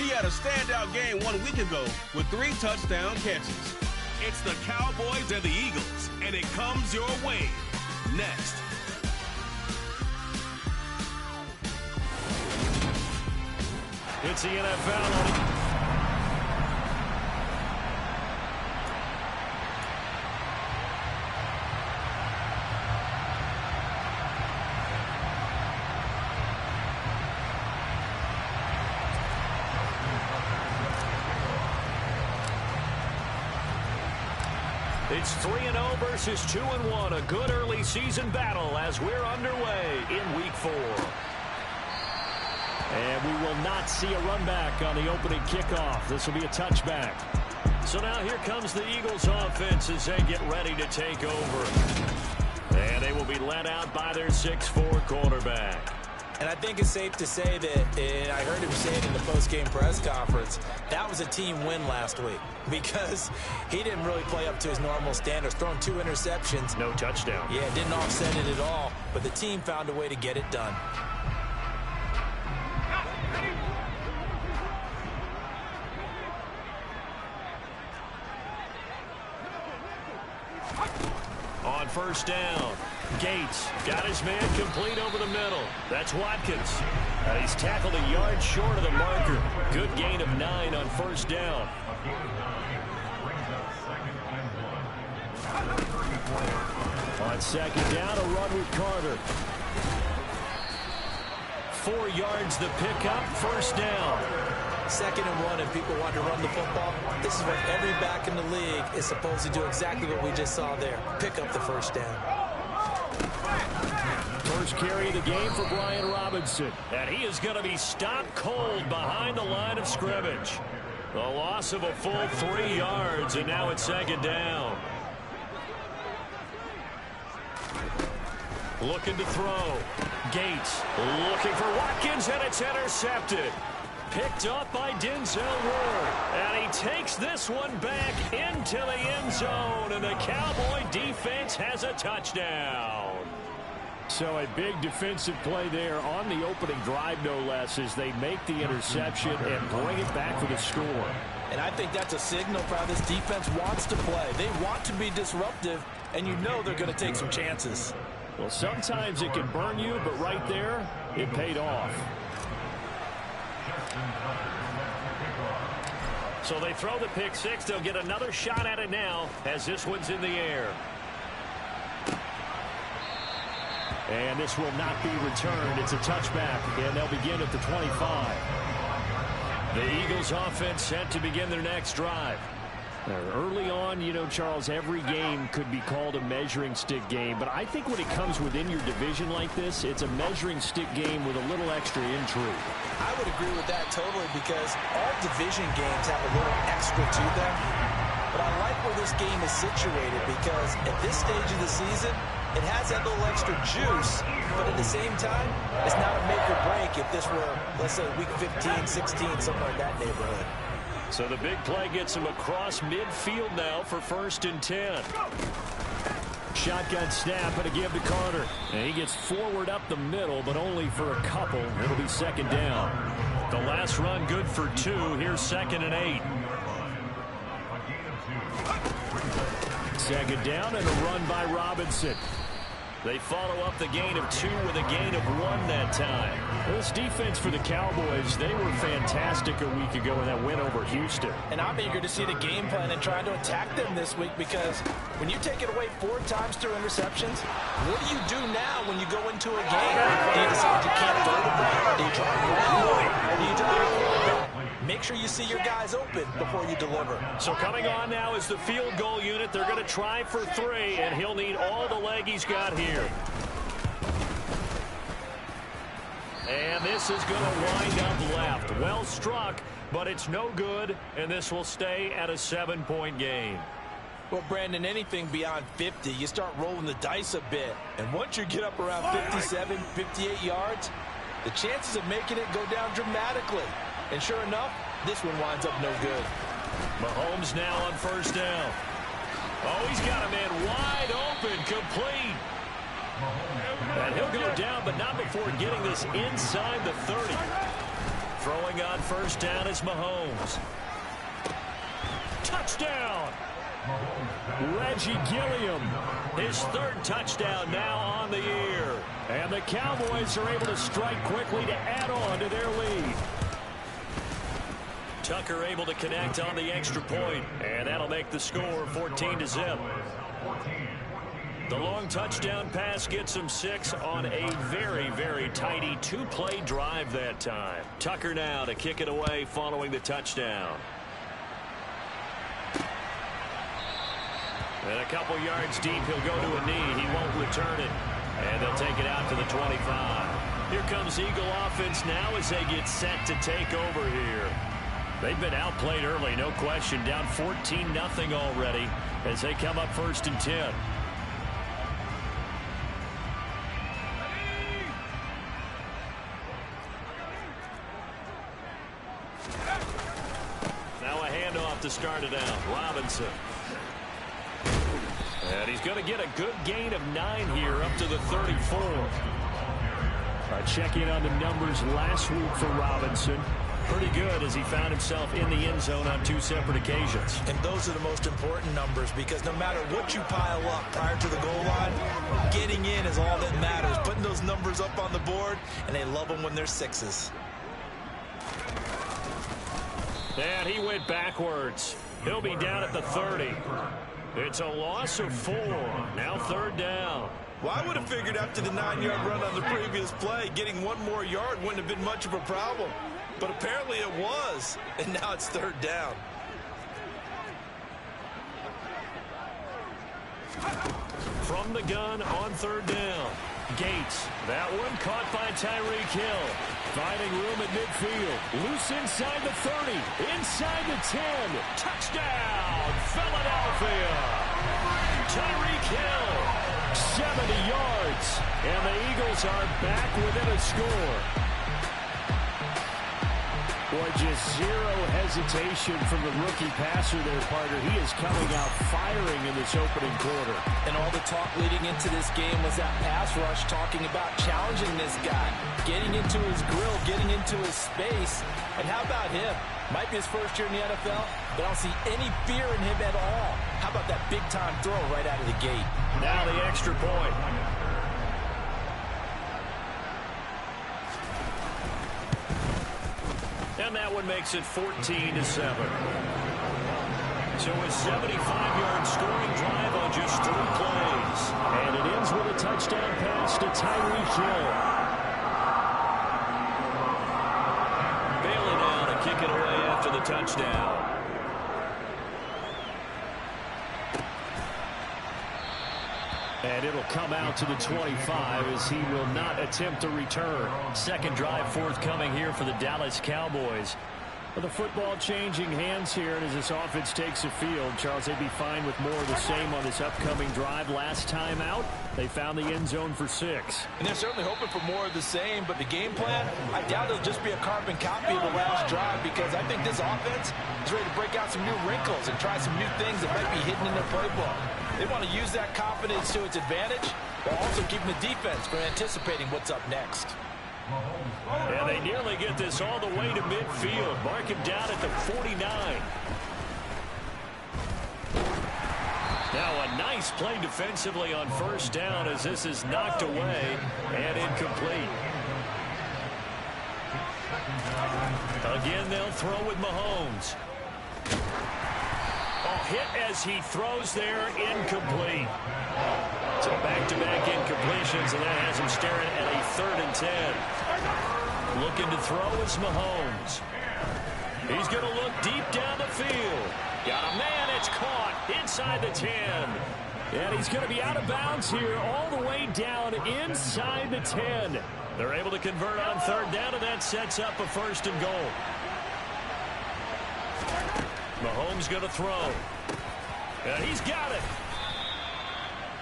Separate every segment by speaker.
Speaker 1: He had a standout game 1 week ago with 3 touchdown catches.
Speaker 2: It's the Cowboys and the Eagles, and it comes your way next.
Speaker 3: It's the NFL. It's 3-0 versus 2-1. A good early season battle as we're underway in Week 4. And we will not see a run back on the opening kickoff. This will be a touchback. So now here comes the Eagles offense as they get ready to take over. And they will be led out by their 6'4" quarterback.
Speaker 4: And I think it's safe to say that, and I heard him say it in the post-game press conference, that was a team win last week because he didn't really play up to his normal standards, throwing 2 interceptions.
Speaker 3: No touchdown.
Speaker 4: Yeah, didn't offset it at all, but the team found a way to get it done.
Speaker 3: On first down, Gates got his man complete over the middle. That's Watkins. He's tackled a yard short of the marker. Good gain of 9 on first down. On second down, a run with Carter. 4 yards the pickup, first down.
Speaker 4: 2nd and 1, and people want to run the football. This is what every back in the league is supposed to do, exactly what we just saw there. Pick up the first down.
Speaker 3: First carry of the game for Brian Robinson. And he is going to be stopped cold behind the line of scrimmage. The loss of a full 3 yards, and now it's 2nd down. Looking to throw. Gates looking for Watkins, and it's intercepted. Picked up by Denzel Ward. And he takes this one back into the end zone. And the Cowboy defense has a touchdown. So a big defensive play there on the opening drive, no less, as they make the interception and bring it back for the score.
Speaker 4: And I think that's a signal for how this defense wants to play. They want to be disruptive, and you know they're going to take some chances.
Speaker 3: Well, sometimes it can burn you, but right there, it paid off. So they throw the pick 6. They'll get another shot at it now as this one's in the air. And this will not be returned. It's a touchback, and they'll begin at the 25. The Eagles offense set to begin their next drive. Early on, you know, Charles, every game could be called a measuring stick game. But I think when it comes within your division like this, it's a measuring stick game with a little extra intrigue.
Speaker 4: I would agree with that totally because all division games have a little extra to them. But I like where this game is situated because at this stage of the season, it has that little extra juice. But at the same time, it's not a make or break if this were, let's say, week 15, 16, something like that neighborhood.
Speaker 3: So the big play gets him across midfield now for 1st and 10. Shotgun snap and a give to Carter. And he gets forward up the middle, but only for a couple. It'll be 2nd down. The last run good for 2. Here's 2nd and 8. 2nd down and a run by Robinson. They follow up the gain of 2 with a gain of 1 that time. This defense for the Cowboys, they were fantastic a week ago in that win over Houston.
Speaker 4: And I'm eager to see the game plan and try to attack them this week because when you take it away 4 times through interceptions, what do you do now when you go into a game? Do you decide you can't throw the ball? Do you try to run? Do you try to make sure you see your guys open before you deliver?
Speaker 3: So coming on now is the field goal unit. They're going to try for 3, and he'll need all the leg he's got here. And this is going to wind up left. Well struck, but it's no good, and this will stay at a 7-point game.
Speaker 4: Well, Brandon, anything beyond 50, you start rolling the dice a bit. And once you get up around 57, 58 yards, the chances of making it go down dramatically. And sure enough, this one winds up no good.
Speaker 3: Mahomes now on 1st down. Oh, he's got a man wide open, complete. And he'll go down, but not before getting this inside the 30. Throwing on first down is Mahomes. Touchdown! Reggie Gilliam, his third touchdown now on the year. And the Cowboys are able to strike quickly to add on to their lead. Tucker able to connect on the extra point, and that'll make the score 14-0. The long touchdown pass gets him 6 on a very, very tidy 2-play drive that time. Tucker now to kick it away following the touchdown. And a couple yards deep, he'll go to a knee. He won't return it. And they'll take it out to the 25. Here comes Eagle offense now as they get set to take over here. They've been outplayed early, no question. Down 14-0 already as they come up 1st and 10. Now a handoff to start it out. Robinson. And he's going to get a good gain of 9 here up to the 34. Check in on the numbers last week for Robinson. Pretty good as he found himself in the end zone on 2 separate occasions.
Speaker 4: And those are the most important numbers because no matter what you pile up prior to the goal line, getting in is all that matters. Putting those numbers up on the board, and they love them when they're 6s.
Speaker 3: And he went backwards. He'll be down at the 30. It's a loss of 4. Now 3rd down.
Speaker 4: Well, I would have figured after the 9-yard run on the previous play, getting 1 more yard wouldn't have been much of a problem. But apparently it was, and now it's 3rd down.
Speaker 3: From the gun on 3rd down. Gates. That one caught by Tyreek Hill. Finding room at midfield. Loose inside the 30. Inside the 10. Touchdown, Philadelphia. Tyreek Hill. 70 yards. And the Eagles are back within a score. Boy, just zero hesitation from the rookie passer there, partner. He is coming out firing in this opening quarter.
Speaker 4: And all the talk leading into this game was that pass rush, talking about challenging this guy, getting into his grill, getting into his space. And how about him? Might be his first year in the NFL, but I don't see any fear in him at all. How about that big-time throw right out of the gate?
Speaker 3: Now the extra point. And that one makes it 14-7. So a 75-yard scoring drive on just 3 plays. And it ends with a touchdown pass to Tyreek Hill. Bailey now to kick it away after the touchdown. And it'll come out to the 25 as he will not attempt to return. Second drive forthcoming here for the Dallas Cowboys. Well, the football changing hands here, and as this offense takes the field, Charles, they'd be fine with more of the same on this upcoming drive. Last time out, they found the end zone for 6.
Speaker 4: And they're certainly hoping for more of the same, but the game plan, I doubt it'll just be a carbon copy of the last drive because I think this offense is ready to break out some new wrinkles and try some new things that might be hidden in their playbook. They want to use that confidence to its advantage while also keeping the defense from anticipating what's up next.
Speaker 3: And they nearly get this all the way to midfield. Mark him down at the 49. Now a nice play defensively on first down as this is knocked away and incomplete. Again, they'll throw with Mahomes. Hit as he throws there, incomplete. So back-to-back incompletions, and that has him staring at a 3rd and 10. Looking to throw is Mahomes. He's going to look deep down the field. Got a man, it's caught inside the 10. And he's going to be out of bounds here all the way down inside the 10. They're able to convert on 3rd down, and that sets up a 1st and goal. Mahomes going to throw. And he's got it.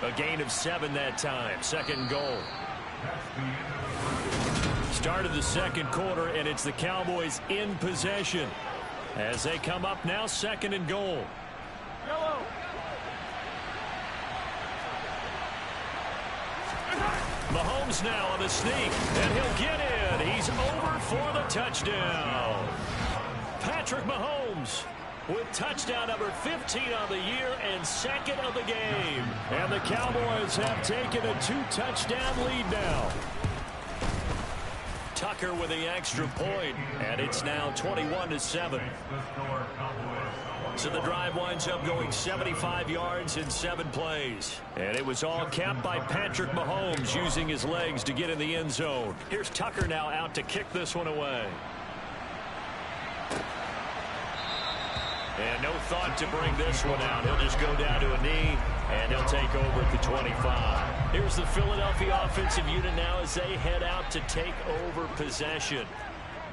Speaker 3: A gain of 7 that time. 2nd goal. Started the 2nd quarter, and it's the Cowboys in possession as they come up now 2nd and goal. Mahomes now on the sneak, and he'll get in. And he's over for the touchdown. Patrick Mahomes with touchdown number 15 on the year and second of the game. And the Cowboys have taken a 2-touchdown lead now. Tucker with the extra point, and it's now 21-7. So the drive winds up going 75 yards in 7 plays. And it was all capped by Patrick Mahomes using his legs to get in the end zone. Here's Tucker now out to kick this one away. And no thought to bring this one out. He'll just go down to a knee, and he'll take over at the 25. Here's the Philadelphia offensive unit now as they head out to take over possession.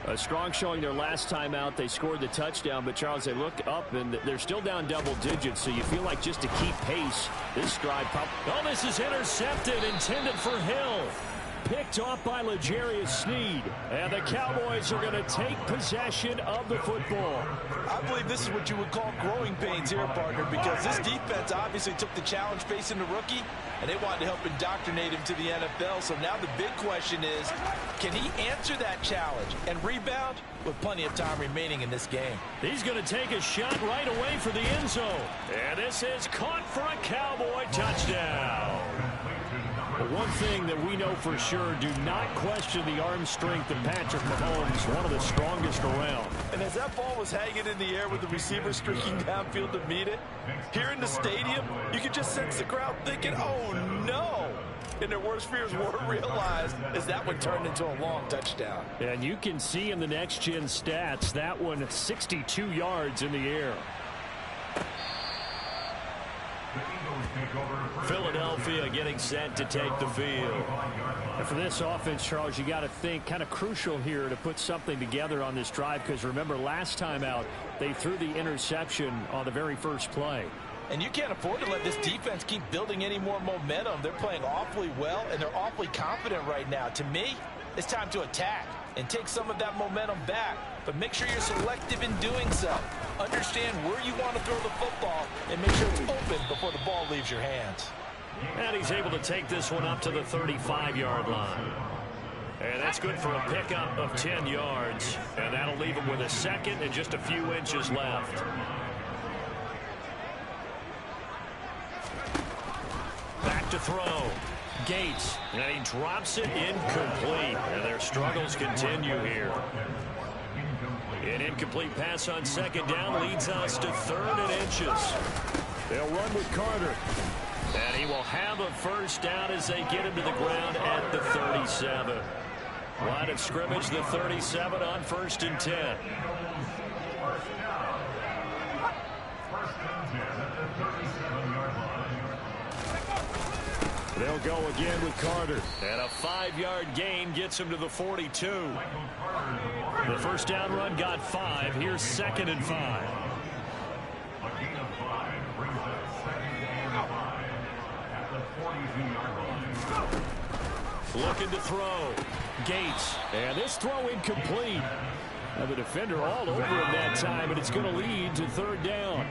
Speaker 3: A strong showing their last time out. They scored the touchdown, but, Charles, they look up, and they're still down double digits, so you feel like just to keep pace, this drive probably... Oh, this is intercepted, intended for Hill. Picked off by L'Jarius Sneed. And the Cowboys are going to take possession of the football.
Speaker 4: I believe this is what you would call growing pains here, partner, because this defense obviously took the challenge facing the rookie, and they wanted to help indoctrinate him to the NFL. So now the big question is, can he answer that challenge and rebound with plenty of time remaining in this game?
Speaker 3: He's going to take a shot right away for the end zone. And this is caught for a Cowboy touchdown. But one thing that we know for sure, do not question the arm strength of Patrick Mahomes, one of the strongest around.
Speaker 4: And as that ball was hanging in the air with the receiver streaking downfield to meet it, here in the stadium, you could just sense the crowd thinking, oh no! And their worst fears were realized as that one turned into a long touchdown.
Speaker 3: And you can see in the next-gen stats, that one 62 yards in the air. Philadelphia getting set to take the field. And for this offense, Charles, you got to think kind of crucial here to put something together on this drive, because remember last time out they threw the interception on the very first play.
Speaker 4: And you can't afford to let this defense keep building any more momentum. They're playing awfully well, and they're awfully confident right now. To me, it's time to attack and take some of that momentum back. But make sure you're selective in doing so. Understand where you want to throw the football and make sure it's open before the ball leaves your hands.
Speaker 3: And he's able to take this one up to the 35-yard line. And that's good for a pickup of 10 yards. And that'll leave him with a second and just a few inches left. Back to throw. Gates. And he drops it incomplete. And their struggles continue here. An incomplete pass on second down leads us to 3rd and inches. They'll run with Carter. And he will have a first down as they get him to the ground at the 37. Line of scrimmage, the 37 on 1st and 10. They'll go again with Carter. And a 5-yard gain gets him to the 42. The first down run got 5. Here's 2nd and 5. Looking to throw. Gates. And this throw incomplete. Now the defender all over him that time, but it's going to lead to 3rd down.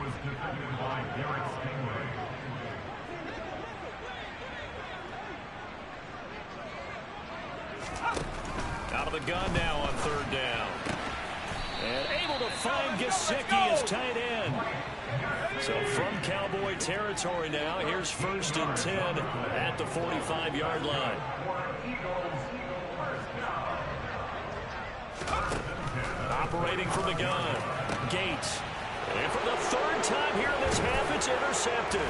Speaker 3: Out of the gun now on 3rd down. And able to find Gesicki as tight end. So from Cowboy territory now, here's 1st and 10 at the 45-yard line. Operating from the gun. Gates. And for the 3rd time here in this half, it's intercepted.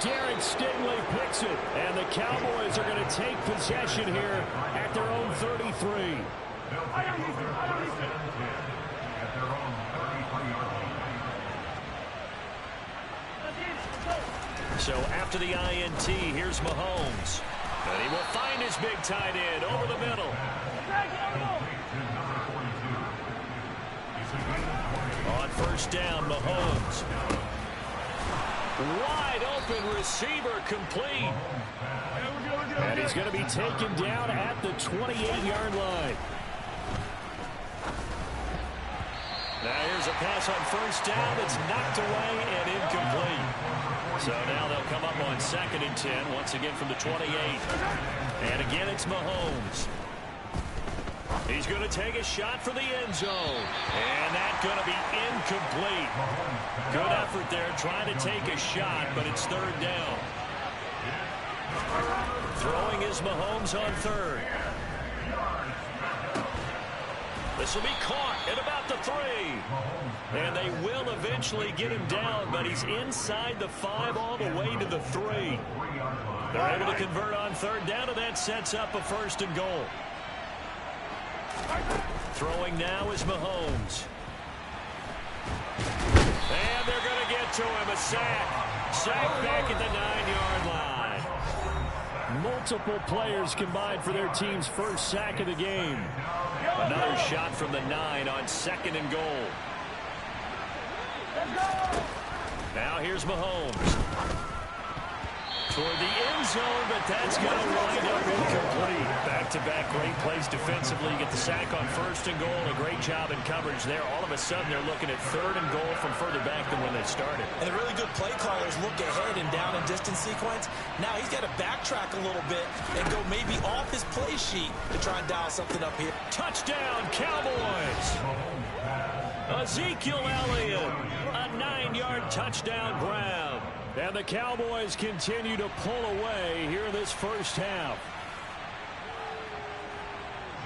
Speaker 3: Derek Stingley picks it, and the Cowboys are going to take possession here at their own 33. So after the INT, here's Mahomes. And he will find his big tight end over the middle. On 1st down, Mahomes. Wide open receiver complete. And he's going to be taken down at the 28-yard line. Now here's a pass on 1st down that's knocked away and incomplete. So now they'll come up on 2nd and 10, once again from the 28. And again, it's Mahomes. He's He's going to take a shot for the end zone. And that's going to be incomplete. Good effort there trying to take a shot, but it's third down. Throwing is Mahomes on third. This will be caught at about the 3. And they will eventually get him down, but he's inside the 5 all the way to the 3. They're able to convert on third down, and that sets up a 1st and goal. Throwing now is Mahomes. And they're going to get to him. A sack. Sack back at the 9-yard line. Multiple players combined for their team's first sack of the game. Another shot from the 9 on 2nd and goal. Now here's Mahomes. Toward the end zone, but that's going to wind up incomplete. Back-to-back great plays defensively. You get the sack on 1st and goal. A great job in coverage there. All of a sudden, they're looking at 3rd and goal from further back than when they started.
Speaker 4: And the really good play callers look ahead and down and distance sequence. Now he's got to backtrack a little bit and go maybe off his play sheet to try and dial something up here.
Speaker 3: Touchdown, Cowboys! Ezekiel Elliott, a 9-yard touchdown grab. And the Cowboys continue to pull away here in this first half.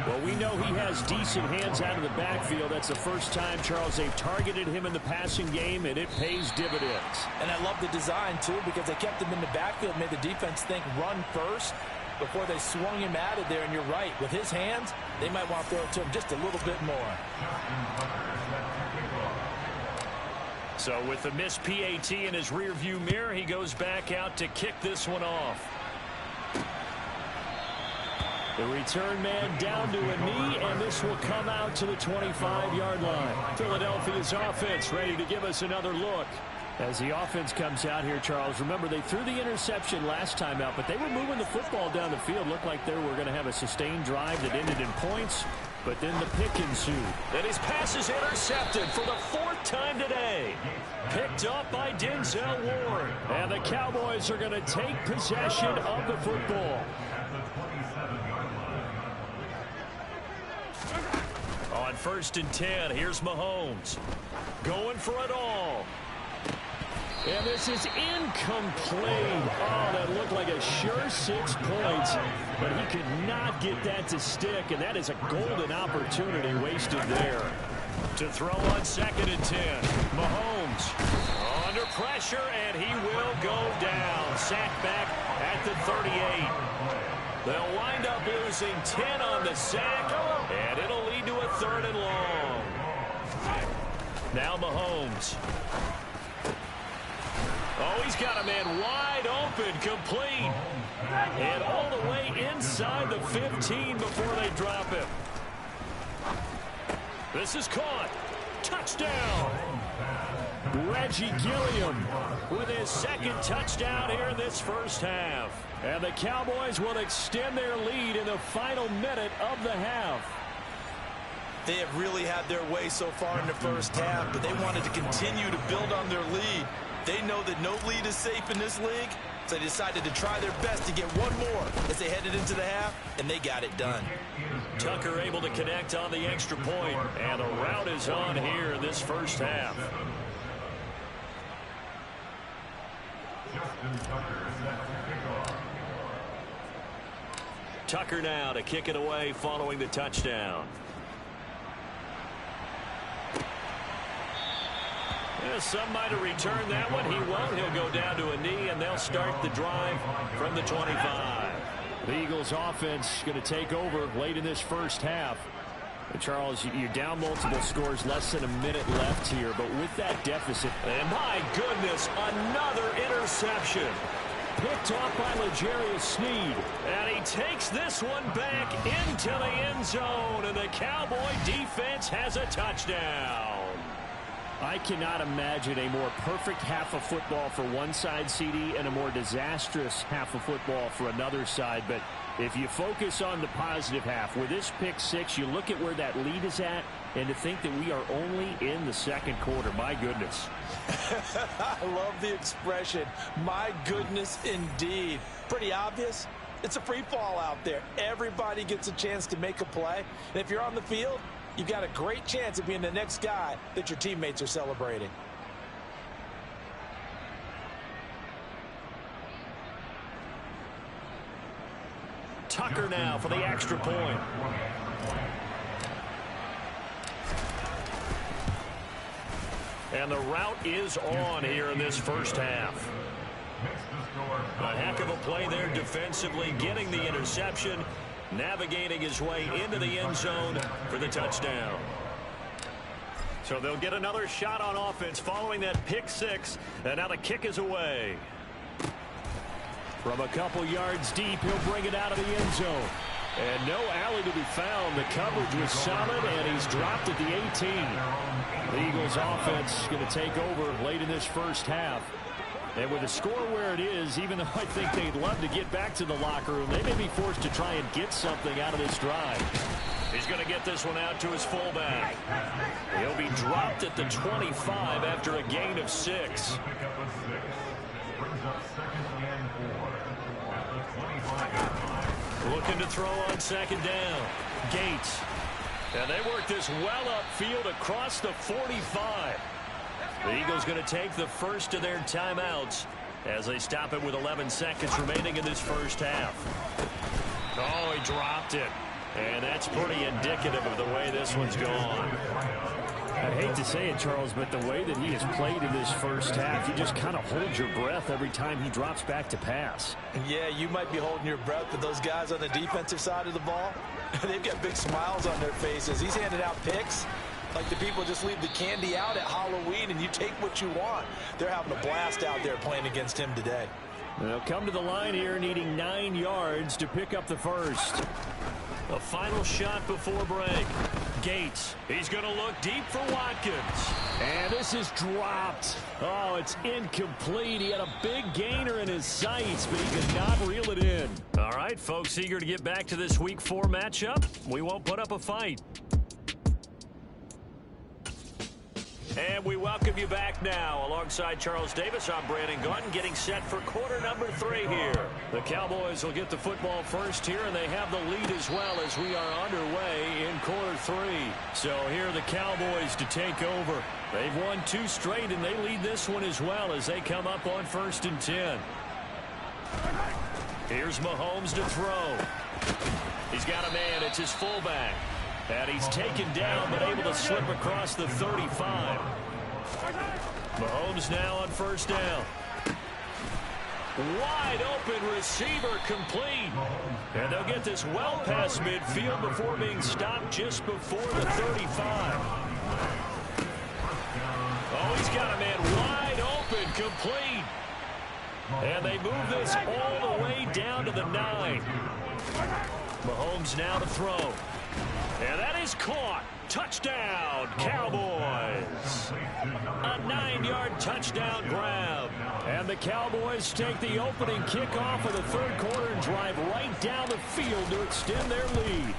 Speaker 3: Well, we know he has decent hands out of the backfield. That's the first time, Charles, they've targeted him in the passing game, and it pays dividends.
Speaker 4: And I love the design, too, because they kept him in the backfield, made the defense think run first before they swung him out of there. And you're right, with his hands, they might want to throw it to him just a little bit more.
Speaker 3: So with the missed PAT in his rearview mirror, he goes back out to kick this one off. The return man down to a knee, and this will come out to the 25-yard line. Philadelphia's offense ready to give us another look. As the offense comes out here, Charles, remember they threw the interception last time out, but they were moving the football down the field. Looked like they were going to have a sustained drive that ended in points, but then the pick ensued. And his pass is intercepted for the 4th time today. Picked up by Denzel Ward. And the Cowboys are going to take possession of the football. On 1st and 10, here's Mahomes. Going for it all. And this is incomplete. Oh, that looked like a sure 6 points. But he could not get that to stick. And that is a golden opportunity wasted there. To throw on 2nd and 10. Mahomes under pressure, and he will go down. Sacked back at the 38. They'll wind up losing 10 on the sack, and it'll lead to a 3rd and long. Now Mahomes. Oh, he's got a man wide open, complete. And all the way inside the 15 before they drop him. This is caught. Touchdown. Reggie Gilliam with his 2nd touchdown here in this first half. And the Cowboys will extend their lead in the final minute of the half.
Speaker 4: They have really had their way so far in the first half, but they wanted to continue to build on their lead. They know that no lead is safe in this league, so they decided to try their best to get one more as they headed into the half, and they got it done.
Speaker 3: Tucker able to connect on the extra point, and the route is on here in this first half. Tucker now to kick it away following the touchdown. Yeah, some might have returned that one. He won't. He'll go down to a knee, and they'll start the drive from the 25. The Eagles offense going to take over late in this first half. And Charles, you're down multiple scores, less than a minute left here, but with that deficit, and my goodness, another interception. Picked off by L'Jarius Sneed. And he takes this one back into the end zone, and the Cowboy defense has a touchdown. I cannot imagine a more perfect half of football for one side, CD, and a more disastrous half of football for another side. But if you focus on the positive half, with this pick 6, you look at where that lead is at, and to think that we are only in the 2nd quarter. My goodness.
Speaker 4: I love the expression. My goodness, indeed. Pretty obvious, It's a free fall out there. Everybody gets a chance to make a play. And if you're on the field, you've got a great chance of being the next guy that your teammates are celebrating.
Speaker 3: Tucker now for the extra point. And the route is on here in this first half. A heck of a play there defensively, getting the interception, navigating his way into the end zone for the touchdown. So they'll get another shot on offense following that pick six, and now the kick is away. From a couple yards deep, he'll bring it out of the end zone. And no alley to be found. The coverage was solid, and he's dropped at the 18. The Eagles offense going to take over late in this first half. And with the score where it is, even though I think they'd love to get back to the locker room, they may be forced to try and get something out of this drive. He's going to get this one out to his fullback. He'll be dropped at the 25 after a gain of 6. Looking to throw on second down. Gates. And they work this well upfield across the 45. The Eagles going to take the first of their timeouts as they stop it with 11 seconds remaining in this first half. Oh, he dropped it. And that's pretty indicative of the way this one's gone.
Speaker 5: I hate to say it, Charles, but the way that he has played in this first half, you just kind of hold your breath every time he drops back to pass.
Speaker 4: Yeah, you might be holding your breath, but those guys on the defensive side of the ball, they've got big smiles on their faces. He's handed out picks like the people just leave the candy out at Halloween and you take what you want. They're having a blast out there playing against him today.
Speaker 5: They'll come to the line here needing 9 yards to pick up the first.
Speaker 3: A final shot before break. Gates. He's going to look deep for Watkins.
Speaker 5: And this is dropped. Oh, it's incomplete. He had a big gainer in his sights, but he could not reel it in.
Speaker 3: All right, folks, eager to get back to this Week 4 matchup. We won't put up a fight. And we welcome you back now. Alongside Charles Davis, I'm Brandon Gaudin, getting set for quarter number 3 here. The Cowboys will get the football first here, and they have the lead as well as we are underway in quarter 3. So here are the Cowboys to take over. They've won 2 straight, and they lead this one as well as they come up on 1st and 10. Here's Mahomes to throw. He's got a man. It's his fullback. And he's taken down, but able to slip across the 35. Mahomes now on 1st down. Wide open receiver complete. And they'll get this well past midfield before being stopped just before the 35. Oh, he's got a man wide open, complete. And they move this all the way down to the 9. Mahomes now to throw. And that is caught. Touchdown, Cowboys. A 9-yard touchdown grab.
Speaker 5: And the Cowboys take the opening kickoff of the 3rd quarter and drive right down the field to extend their lead.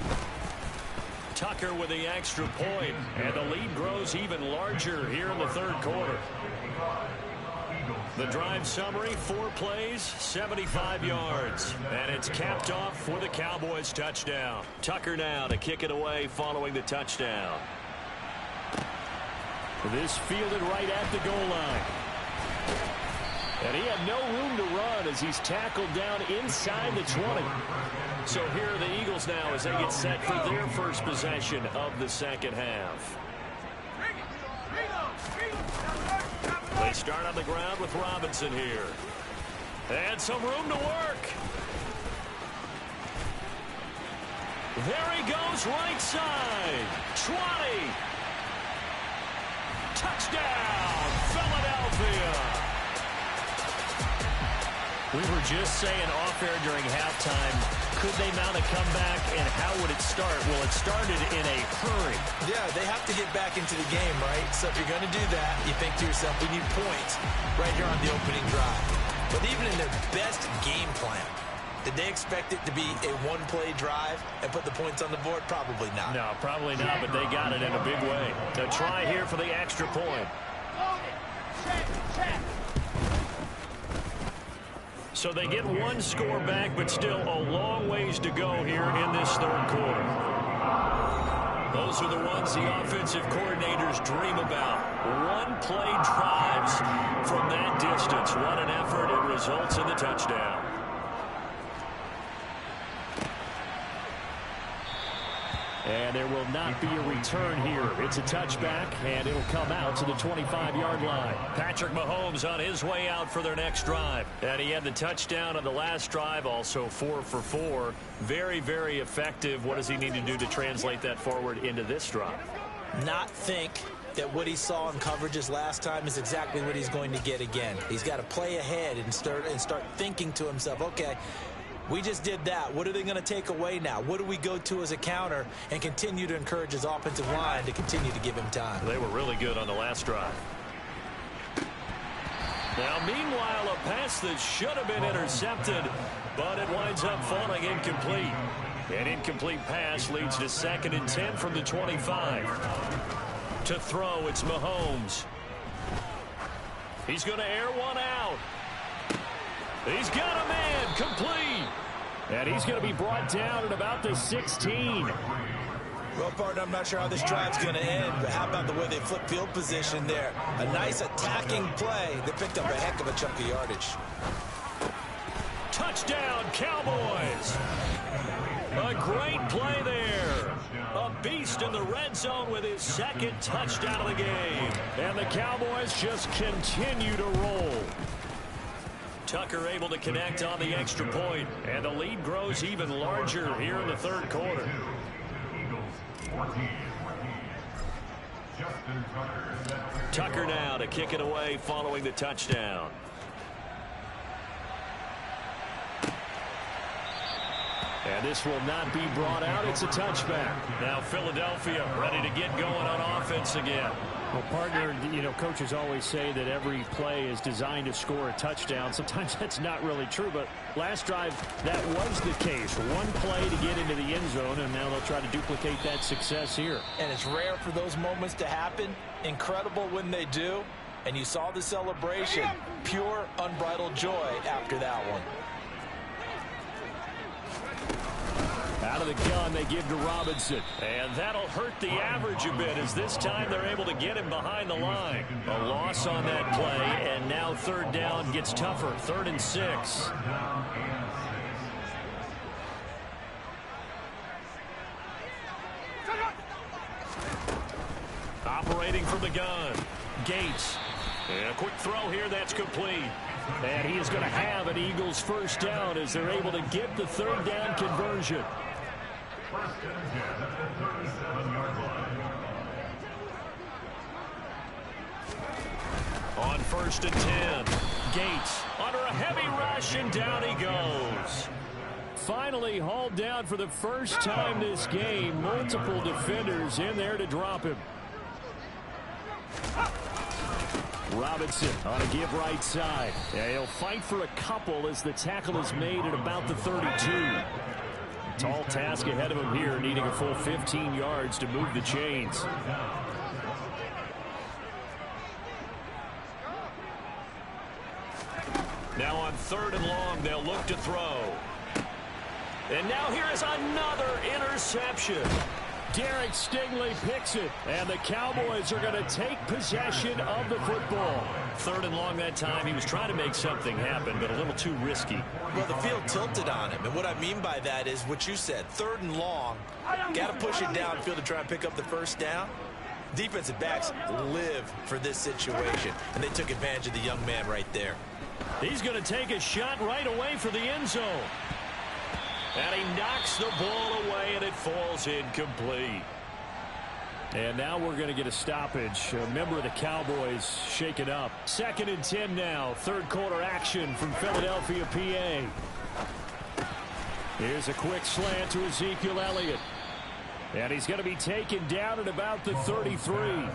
Speaker 3: Tucker with the extra point. And the lead grows even larger here in the 3rd quarter. The drive summary, 4 plays, 75 yards. And it's capped off for the Cowboys touchdown. Tucker now to kick it away following the touchdown.
Speaker 5: This fielded right at the goal line. And he had no room to run as he's tackled down inside the 20.
Speaker 3: So here are the Eagles now as they get set for their first possession of the 2nd half. They start on the ground with Robinson here. And some room to work. There he goes, right side. 20. Touchdown, Philadelphia.
Speaker 5: We were just saying off air during halftime, could they mount a comeback and how would it start? Well, it started in a hurry.
Speaker 4: Yeah, they have to get back into the game, right? So if you're going to do that, you think to yourself, we need points right here on the opening drive. But even in their best game plan, did they expect it to be a one-play drive and put the points on the board? Probably not.
Speaker 3: No, probably not, but they got it in a big way. A try here for the extra point. So they get one score back, but still a long ways to go here in this third quarter. Those are the ones the offensive coordinators dream about. One-play drives from that distance. What an effort. It results in the touchdown.
Speaker 5: And there will not be a return here. It's a touchback, and it'll come out to the 25-yard line.
Speaker 3: Patrick Mahomes on his way out for their next drive. And he had the touchdown on the last drive, also 4 for 4. Very, very effective. What does he need to do to translate that forward into this drive?
Speaker 4: Not think that what he saw in coverages last time is exactly what he's going to get again. He's got to play ahead and start thinking to himself, okay, we just did that. What are they going to take away now? What do we go to as a counter? And continue to encourage his offensive line to continue to give him time.
Speaker 3: They were really good on the last drive. Now, meanwhile, a pass that should have been intercepted, but it winds up falling incomplete. An incomplete pass leads to 2nd and 10 from the 25. To throw, it's Mahomes. He's going to air one out. He's got a man, complete.
Speaker 5: And he's going to be brought down at about the 16.
Speaker 4: Well, partner, I'm not sure how this drive's going to end, but how about the way they flip field position there? A nice attacking play. They picked up a heck of a chunk of yardage.
Speaker 3: Touchdown, Cowboys. A great play there. A beast in the red zone with his 2nd touchdown of the game.
Speaker 5: And the Cowboys just continue to roll.
Speaker 3: Tucker able to connect on the extra point, and the lead grows even larger here in the third quarter. Tucker now to kick it away following the touchdown.
Speaker 5: And this will not be brought out. It's a touchback.
Speaker 3: Now Philadelphia ready to get going on offense again.
Speaker 5: Well, partner, you know, coaches always say that every play is designed to score a touchdown. Sometimes that's not really true, but last drive, that was the case. One play to get into the end zone, and now they'll try to duplicate that success here.
Speaker 4: And it's rare for those moments to happen. Incredible when they do. And you saw the celebration. Pure, unbridled joy after that one.
Speaker 5: Out of the gun, they give to Robinson.
Speaker 3: And that'll hurt the average a bit, as this time they're able to get him behind the line. A loss on that play, and now 3rd down gets tougher. 3rd and 6. Operating from the gun, Gates. And a quick throw here, that's complete.
Speaker 5: And he is going to have an Eagles 1st down as they're able to get the 3rd down conversion.
Speaker 3: On 1st and 10, Gates under a heavy rush, and down he goes.
Speaker 5: Finally hauled down for the first time this game. Multiple defenders in there to drop him. Robinson on a give right side. Yeah, he'll fight for a couple as the tackle is made at about the 32. Tall task ahead of him here, needing a full 15 yards to move the chains.
Speaker 3: Now on 3rd and long, they'll look to throw. And now here is another interception.
Speaker 5: Derek Stingley picks it, and the Cowboys are going to take possession of the football.
Speaker 3: 3rd and long that time. He was trying to make something happen, but a little too risky.
Speaker 4: Well, the field tilted on him, and what I mean by that is what you said. 3rd and long, got to push it downfield to try and pick up the 1st down. Defensive backs live for this situation, and they took advantage of the young man right there.
Speaker 3: He's going to take a shot right away for the end zone. And he knocks the ball away, and it falls incomplete.
Speaker 5: And now we're going to get a stoppage. A member of the Cowboys shaken up. 2nd and 10 now. 3rd quarter action from Philadelphia, PA. Here's a quick slant to Ezekiel Elliott. And he's going to be taken down at about the 33.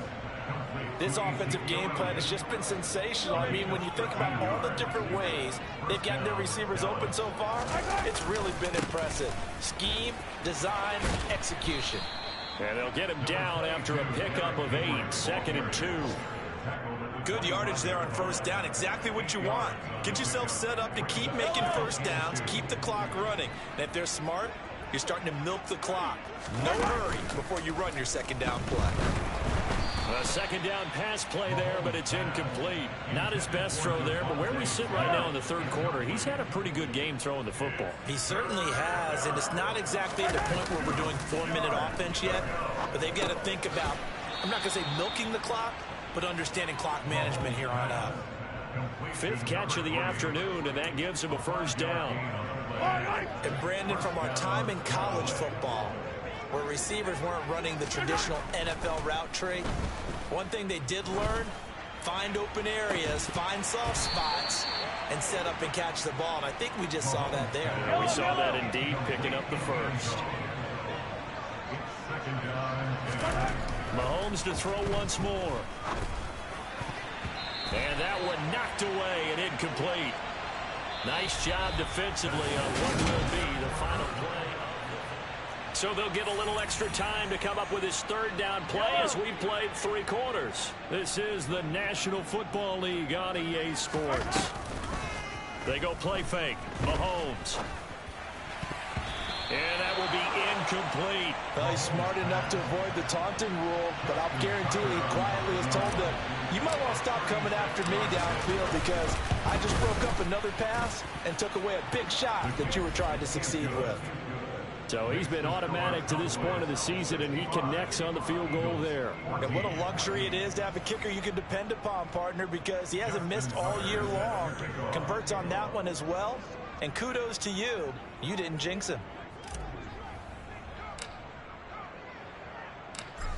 Speaker 4: This offensive game plan has just been sensational. I mean, when you think about all the different ways they've gotten their receivers open so far, it's really been impressive. Scheme, design, execution.
Speaker 3: And they'll get him down after a pickup of 8. 2nd and 2.
Speaker 4: Good yardage there on first down. Exactly what you want. Get yourself set up to keep making first downs, keep the clock running. And if they're smart, you're starting to milk the clock. No hurry before you run your second down play.
Speaker 3: A second down pass play there, but it's incomplete. Not his best throw there, but where we sit right now in the third quarter, he's had a pretty good game throwing the football.
Speaker 4: He certainly has, and it's not exactly the point where we're doing 4-minute offense yet, but they've got to think about, I'm not going to say milking the clock, but understanding clock management here on out.
Speaker 3: Fifth catch of the afternoon, and that gives him a first down.
Speaker 4: And Brandon, from our time in college football, where receivers weren't running the traditional NFL route tree, one thing they did learn, find open areas, find soft spots, and set up and catch the ball. And I think we just saw that there.
Speaker 3: Yeah, we saw that indeed, picking up the first. Mahomes to throw once more. And that one knocked away and incomplete. Nice job defensively on what will be the final play. So they'll get a little extra time to come up with his third down play as we played 3 quarters. This is the National Football League on EA Sports. They go play fake. Mahomes. And that will be incomplete.
Speaker 4: Well, he's smart enough to avoid the taunting rule, but I'll guarantee he quietly has told them, you might want to stop coming after me downfield because I just broke up another pass and took away a big shot that you were trying to succeed with.
Speaker 3: So he's been automatic to this point of the season, and he connects on the field goal there.
Speaker 4: And what a luxury it is to have a kicker you can depend upon, partner, because he hasn't missed all year long. Converts on that one as well, and kudos to you. You didn't jinx him.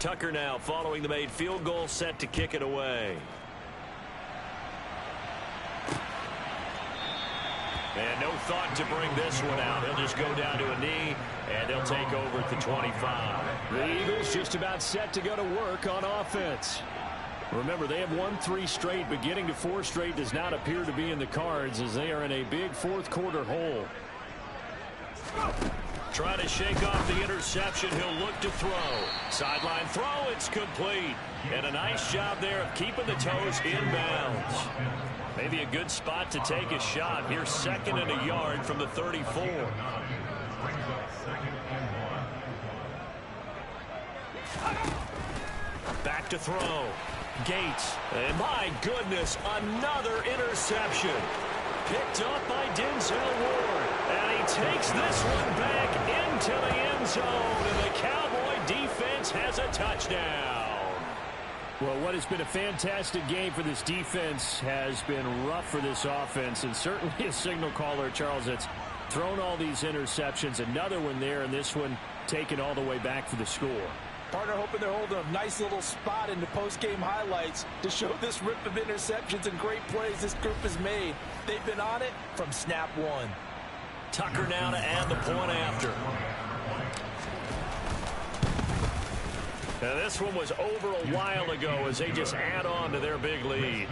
Speaker 3: Tucker now following the made field goal, set to kick it away. And no thought to bring this one out. He'll just go down to a knee, and they'll take over at the 25. The Eagles just about set to go to work on offense. Remember, they have won 3 straight, but getting to 4 straight does not appear to be in the cards as they are in a big fourth quarter hole. Trying to shake off the interception. He'll look to throw. Sideline throw. It's complete. And a nice job there of keeping the toes inbounds. Maybe a good spot to take a shot. Here's 2nd and a yard from the 34. Back to throw. Gates. And my goodness, another interception. Picked up by Denzel Ward. And he takes this one back into the end zone. And the Cowboy defense has a touchdown. Well, what has been a fantastic game for this defense has been rough for this offense. And certainly a signal caller, Charles, that's thrown all these interceptions. Another one there, and this one taken all the way back for the score.
Speaker 4: Partner hoping they're holding a nice little spot in the post-game highlights to show this rip of interceptions and great plays this group has made. They've been on it from snap one.
Speaker 3: Tucker now to add the point after. Now this one was over a while ago as they just add on to their big lead.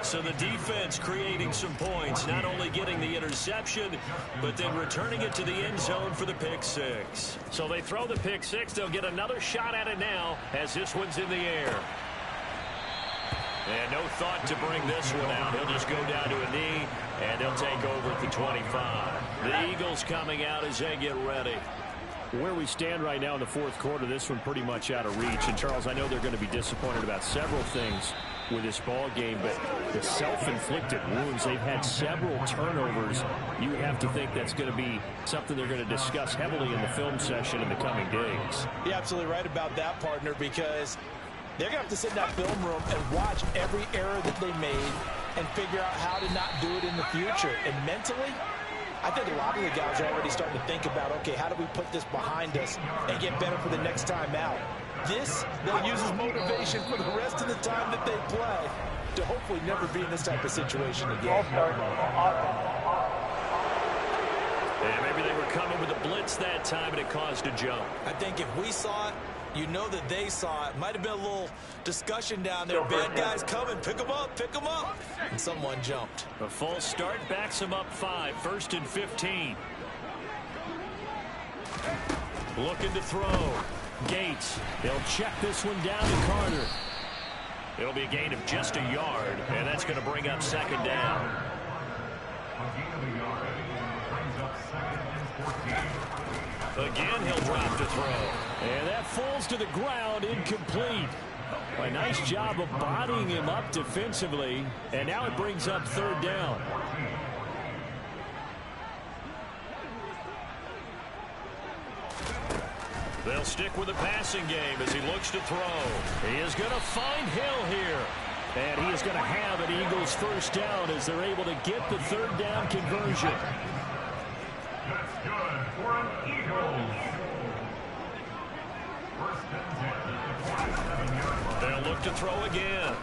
Speaker 3: So the defense creating some points, not only getting the interception, but then returning it to the end zone for the pick six. So they throw the pick six. They'll get another shot at it now as this one's in the air. And no thought to bring this one out. He'll just go down to a knee, and they'll take over at the 25. The Eagles coming out as they get ready. Where we stand right now in the fourth quarter, this one pretty much out of reach. And, Charles, I know they're going to be disappointed about several things with this ball game, but the self-inflicted wounds, they've had several turnovers. You have to think that's going to be something they're going to discuss heavily in the film session in the coming days.
Speaker 4: You're absolutely right about that, partner, because they're going to have to sit in that film room and watch every error that they made and figure out how to not do it in the future. And mentally, I think a lot of the guys are already starting to think about, okay, how do we put this behind us and get better for the next time out? This, they'll use as motivation for the rest of the time that they play to hopefully never be in this type of situation again.
Speaker 3: And maybe they were coming with a blitz that time and it caused a jump.
Speaker 4: I think if we saw it, you know that they saw it. Might have been a little discussion down there. Bad guys coming. Pick them up. Pick them up. And someone jumped.
Speaker 3: A false start backs them up 5. 1st and 15. Looking to throw. Gates. They'll check this one down to Carter. It'll be a gain of just a yard, and that's going to bring up second down. Again, he'll drop to throw.
Speaker 5: And that falls to the ground, incomplete. A nice job of bodying him up defensively, and now it brings up third down.
Speaker 3: They'll stick with the passing game as he looks to throw. He is going to find Hill here.
Speaker 5: And he is going to have an Eagles first down as they're able to get the third down conversion.
Speaker 6: That's good for an Eagles.
Speaker 3: They'll look to throw again.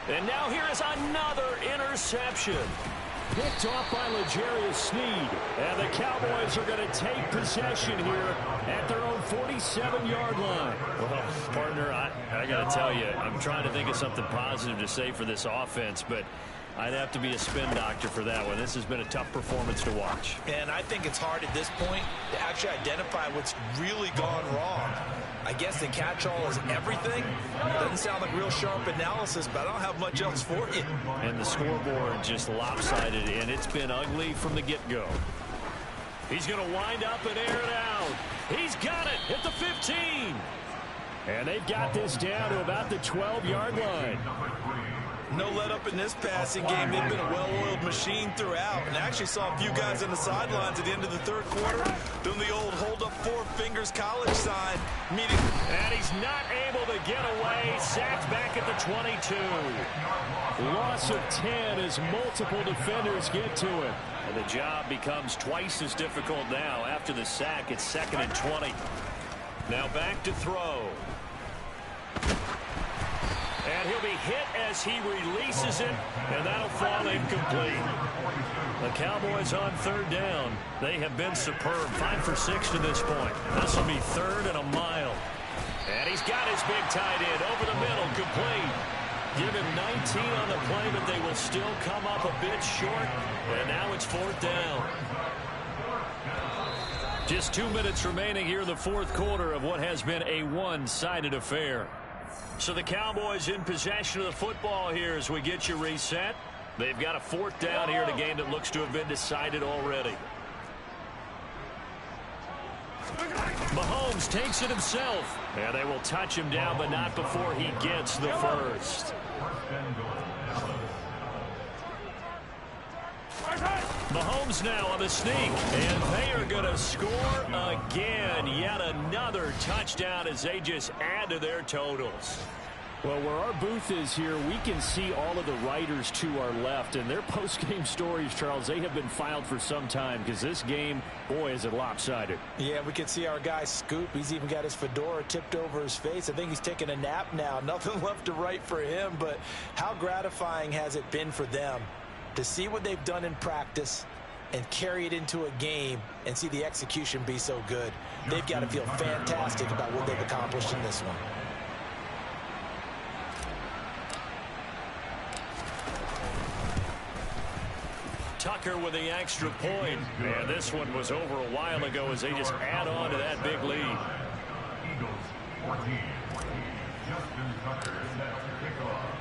Speaker 3: And now here is another interception.
Speaker 5: Picked off by L'Jarius Sneed. And the Cowboys are going to take possession here at their own 47-yard line.
Speaker 3: Well, partner, I got to tell you, I'm trying to think of something positive to say for this offense, but I'd have to be a spin doctor for that one. This has been a tough performance to watch.
Speaker 4: And I think it's hard at this point to actually identify what's really gone wrong. I guess the catch-all is everything. Doesn't sound like real sharp analysis, but I don't have much else for you.
Speaker 3: And the scoreboard just lopsided, and it's been ugly from the get-go. He's going to wind up and air it out. He's got it at the 15.
Speaker 5: And they've got this down to about the 12-yard line.
Speaker 4: No let up in this passing game. They've been a well-oiled machine throughout. And I actually saw a few guys on the sidelines at the end of the third quarter doing the old hold up four fingers college sign. Meaning,
Speaker 3: and he's not able to get away. Sacked back at the 22.
Speaker 5: Loss of 10 as multiple defenders get to him.
Speaker 3: And the job becomes twice as difficult now. After the sack, it's 2nd and 20. Now back to throw. And he'll be hit as he releases it, and that'll fall incomplete. The Cowboys on third down. They have been superb. 5 for 6 to this point. This will be 3rd and a mile. And he's got his big tight end over the middle, complete. Give him 19 on the play, but they will still come up a bit short. And now it's 4th down. Just 2 minutes remaining here in the fourth quarter of what has been a one-sided affair. So the Cowboys in possession of the football here as we get you reset. They've got a 4th down here in a game that looks to have been decided already. Mahomes takes it himself. And they will touch him down, but not before he gets the first. Mahomes now on the sneak, and they are going to score again. Yet another touchdown as they just add to their totals.
Speaker 5: Well, where our booth is here, we can see all of the writers to our left, and their post-game stories, Charles, they have been filed for some time because this game, boy, is it lopsided.
Speaker 4: Yeah, we can see our guy Scoop. He's even got his fedora tipped over his face. I think he's taking a nap now. Nothing left to write for him, but how gratifying has it been for them to see what they've done in practice and carry it into a game and see the execution be so good. They've got to feel fantastic about what they've accomplished in this one.
Speaker 3: Tucker with the extra point. And this one was over a while ago as they just add on to that big lead.
Speaker 6: Eagles 14. Justin Tucker set to kick off.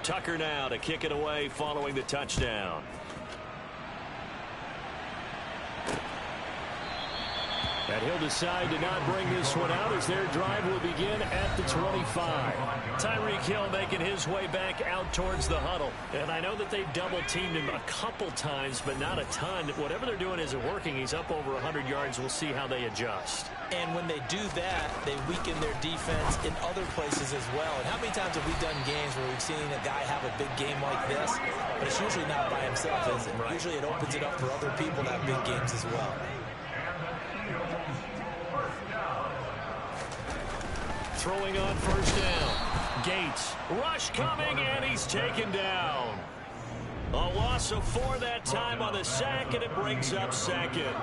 Speaker 3: Tucker now to kick it away following the touchdown.
Speaker 5: And he'll decide to not bring this one out as their drive will begin at the 25.
Speaker 3: Tyreek Hill making his way back out towards the huddle. And I know that they've double-teamed him a couple times, but not a ton. Whatever they're doing isn't working. He's up over 100 yards. We'll see how they adjust.
Speaker 4: And when they do that, they weaken their defense in other places as well. And how many times have we done games where we've seen a guy have a big game like this, but it's usually not by himself, is it? Right. Usually it opens it up for other people to have big games as well.
Speaker 3: Throwing on first down. Gates. Rush coming, and he's taken down. A loss of 4 that time on the sack, and it brings up second.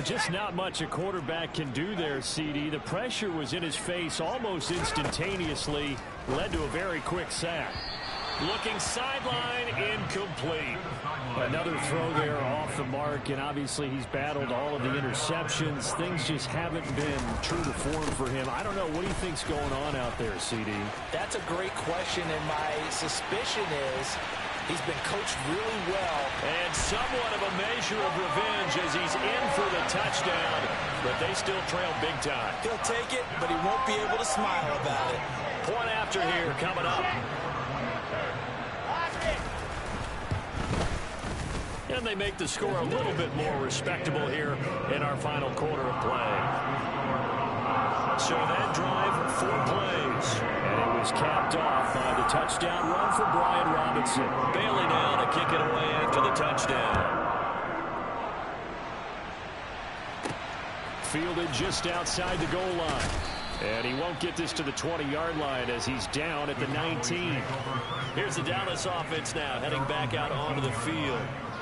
Speaker 5: Just not much a quarterback can do there, CD. The pressure was in his face almost instantaneously, led to a very quick sack.
Speaker 3: Looking sideline, incomplete.
Speaker 5: Another throw there off the mark, and obviously he's battled all of the interceptions. Things just haven't been true to form for him. I don't know. What do you think's going on out there, CD?
Speaker 4: That's a great question, and my suspicion is he's been coached really well.
Speaker 3: And somewhat of a measure of revenge as he's in for the touchdown, but they still trail big time.
Speaker 4: He'll take it, but he won't be able to smile about it.
Speaker 3: Point after here coming up. And they make the score a little bit more respectable here in our final quarter of play. So that drive, 4 plays.
Speaker 5: And it was capped off by the touchdown run for Brian Robinson.
Speaker 3: Bailey now to kick it away after the touchdown.
Speaker 5: Fielded just outside the goal line. And he won't get this to the 20-yard line as he's down at the 19.
Speaker 3: Here's the Dallas offense now heading back out onto the field.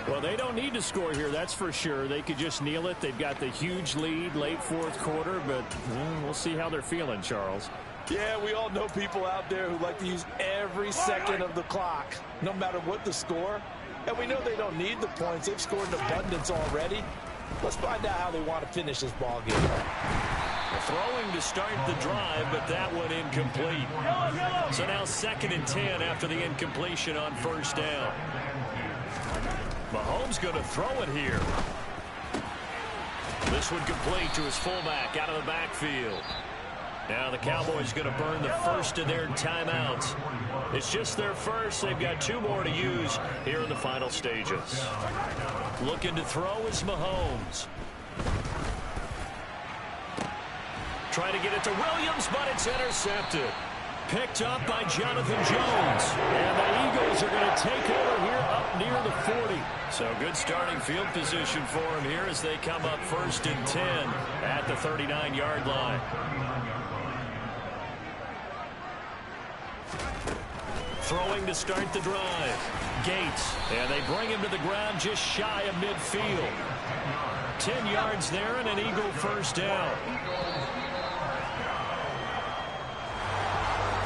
Speaker 5: Well, they don't need to score here, that's for sure. They could just kneel it. They've got the huge lead late fourth quarter, but we'll see how they're feeling, Charles.
Speaker 4: Yeah, we all know people out there who like to use every second of the clock, no matter what the score. And we know they don't need the points. They've scored in abundance already. Let's find out how they want to finish this ball game.
Speaker 3: Throwing to start the drive, but that one incomplete. So now 2nd and 10 after the incompletion on first down. Mahomes going to throw it here. This one complete to his fullback out of the backfield. Now the Cowboys going to burn the first of their timeouts. It's just their first. They've got 2 more to use here in the final stages. Looking to throw is Mahomes. Trying to get it to Williams, but it's intercepted. Picked up by Jonathan Jones. And the Eagles are going to take over here up near the 40. So good starting field position for him here as they come up 1st and 10 at the 39-yard line. Throwing to start the drive. Gates. And they bring him to the ground just shy of midfield. 10 yards there and an Eagle first down.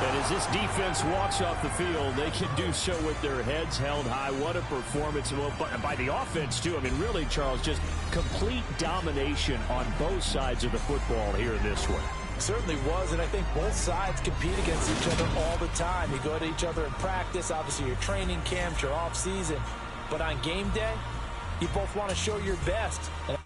Speaker 5: And as this defense walks off the field, they can do so with their heads held high. What a performance by the offense, too. I mean, really, Charles, just complete domination on both sides of the football here in this one.
Speaker 4: Certainly was, and I think both sides compete against each other all the time. You go to each other in practice, obviously your training camps, your off season. But on game day, you both want to show your best. And